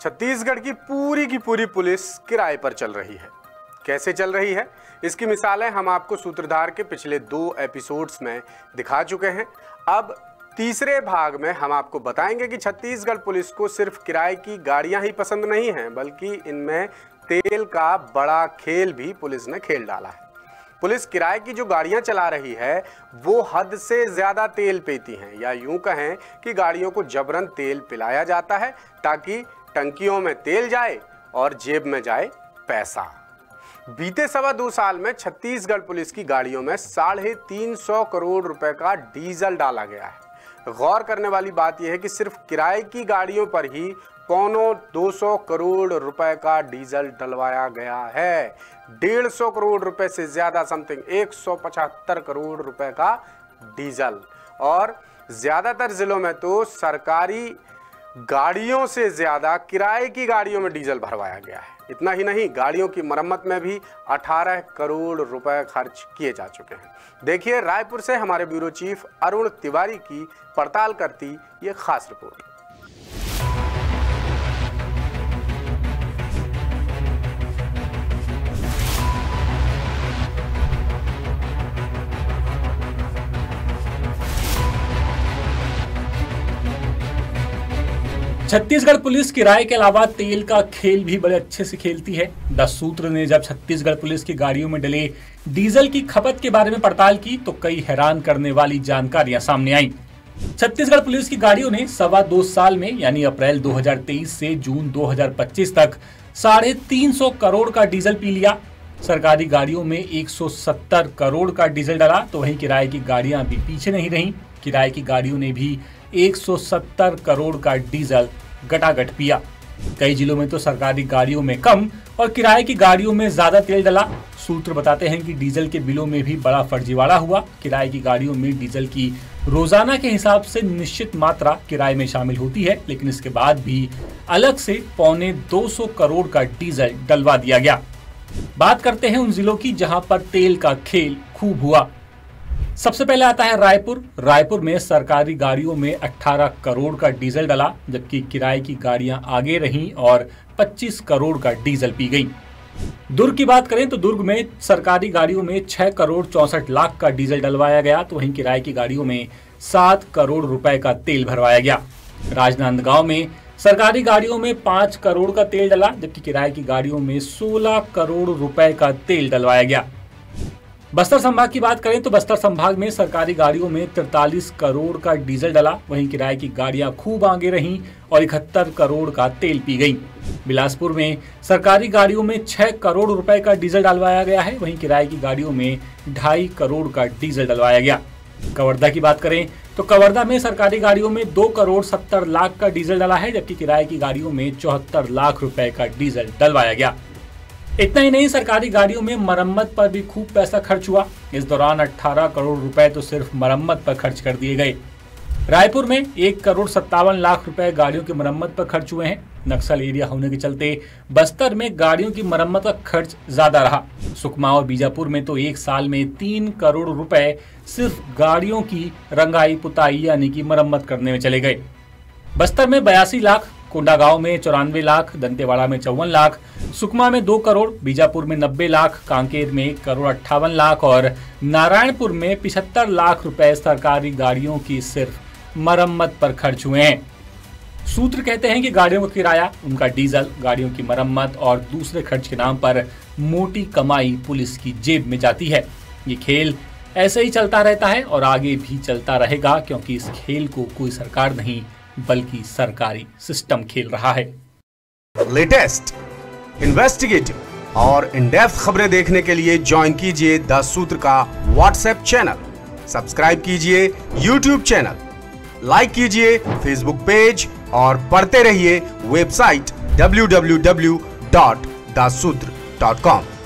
छत्तीसगढ़ की पूरी पुलिस किराए पर चल रही है। कैसे चल रही है, इसकी मिसालें हम आपको सूत्रधार के पिछले 2 एपिसोड्स में दिखा चुके हैं। अब तीसरे भाग में हम आपको बताएंगे कि छत्तीसगढ़ पुलिस को सिर्फ किराए की गाड़ियां ही पसंद नहीं हैं, बल्कि इनमें तेल का बड़ा खेल भी पुलिस ने खेल डाला है। पुलिस किराए की जो गाड़ियां चला रही है वो हद से ज्यादा तेल पीती हैं, या यूं कहें कि गाड़ियों को जबरन तेल पिलाया जाता है ताकि टंकियों में तेल जाए और जेब में जाए पैसा। बीते 2.25 साल में छत्तीसगढ़ पुलिस की गाड़ियों में 350 करोड़ रुपए का डीजल डाला गया है। गौर करने वाली बात यह है कि सिर्फ किराए की गाड़ियों पर ही 200 करोड़ रुपए का डीजल डलवाया गया है। 150 करोड़ रुपए से ज्यादा, समथिंग 175 करोड़ रुपए का डीजल। और ज्यादातर जिलों में तो सरकारी गाड़ियों से ज्यादा किराए की गाड़ियों में डीजल भरवाया गया है। इतना ही नहीं, गाड़ियों की मरम्मत में भी 18 करोड़ रुपए खर्च किए जा चुके हैं। देखिए रायपुर से हमारे ब्यूरो चीफ अरुण तिवारी की पड़ताल करती ये खास रिपोर्ट। छत्तीसगढ़ पुलिस किराए के अलावा तेल का खेल भी बड़े अच्छे से खेलती है। द सूत्र ने जब छत्तीसगढ़ पुलिस की गाड़ियों में डले डीजल की खपत के बारे में पड़ताल की तो कई हैरान करने वाली जानकारियां सामने आई। छत्तीसगढ़ पुलिस की गाड़ियों ने 2.25 साल में यानी अप्रैल 2023 से जून 2025 तक 350 करोड़ का डीजल पी लिया। सरकारी गाड़ियों में 170 करोड़ का डीजल डला, तो वहीं किराए की गाड़ियां भी पीछे नहीं रहीं। किराए की गाड़ियों ने भी 170 करोड़ का डीजल गटागट पिया। कई जिलों में तो सरकारी गाड़ियों में कम और किराए की गाड़ियों में ज्यादा तेल डला। सूत्र बताते हैं कि डीजल के बिलों में भी बड़ा फर्जीवाड़ा हुआ। किराए की गाड़ियों में डीजल की रोजाना के हिसाब से निश्चित मात्रा किराए में शामिल होती है, लेकिन इसके बाद भी अलग से 250 करोड़ का डीजल डलवा दिया गया। बात करते हैं उन जिलों की जहां पर तेल का खेल खूब हुआ। सबसे पहले आता है रायपुर। रायपुर में सरकारी गाड़ियों में 18 करोड़ का डीजल डला, जबकि किराए की गाड़ियां आगे रहीं और 25 करोड़ का डीजल पी गई। दुर्ग की बात करें तो दुर्ग में सरकारी गाड़ियों में 6 करोड़ 64 लाख का डीजल डलवाया गया, तो वहीं किराए की गाड़ियों में 7 करोड़ रुपए का तेल भरवाया गया। राजनांदगांव में सरकारी गाड़ियों में 5 करोड़ का तेल डला, जबकि किराए की गाड़ियों में 16 करोड़ रुपए का तेल डलवाया गया। बस्तर संभाग की बात करें तो बस्तर संभाग में सरकारी गाड़ियों में 43 करोड़ का डीजल डला, वहीं किराए की गाड़ियां खूब आगे रहीं और 71 करोड़ का तेल पी गईं। बिलासपुर में सरकारी गाड़ियों में 6 करोड़ रुपए का डीजल डलवाया गया है, वहीं किराए की गाड़ियों में 2.5 करोड़ का डीजल डलवाया गया। कवर्धा की बात करें तो कवर्धा में सरकारी गाड़ियों में 2 करोड़ 70 लाख का डीजल डला है, जबकि किराए की गाड़ियों में 74 लाख रुपए का डीजल डलवाया गया। इतना ही नहीं, सरकारी गाड़ियों में मरम्मत पर भी खूब पैसा खर्च हुआ। इस दौरान 18 करोड़ रुपए तो सिर्फ मरम्मत पर खर्च कर दिए गए। रायपुर में 1 करोड़ 57 लाख रुपए गाड़ियों की मरम्मत पर खर्च हुए हैं। नक्सल एरिया होने के चलते बस्तर में गाड़ियों की मरम्मत का खर्च ज्यादा रहा। सुकमा और बीजापुर में तो एक साल में 3 करोड़ रुपए सिर्फ गाड़ियों की रंगाई पुताई यानी कि मरम्मत करने में चले गए। बस्तर में 82 लाख, कोंडागांव में 94 लाख, दंतेवाड़ा में 54 लाख, सुकमा में 2 करोड़, बीजापुर में 90 लाख, कांकेर में 1 करोड़ 58 लाख और नारायणपुर में 75 लाख रुपए सरकारी गाड़ियों की सिर्फ मरम्मत पर खर्च हुए हैं। सूत्र कहते हैं कि गाड़ियों का किराया, उनका डीजल, गाड़ियों की मरम्मत और दूसरे खर्च के नाम पर मोटी कमाई पुलिस की जेब में जाती है। ये खेल ऐसे ही चलता रहता है और आगे भी चलता रहेगा, क्योंकि इस खेल को कोई सरकार नहीं बल्कि सरकारी सिस्टम खेल रहा है। लेटेस्ट, इन्वेस्टिगेटिव और इन डेप्थ खबरें देखने के लिए ज्वाइन कीजिए द सूत्र का व्हाट्सएप चैनल, सब्सक्राइब कीजिए यूट्यूब चैनल, लाइक कीजिए फेसबुक पेज और पढ़ते रहिए वेबसाइट www.daसूत्र.com।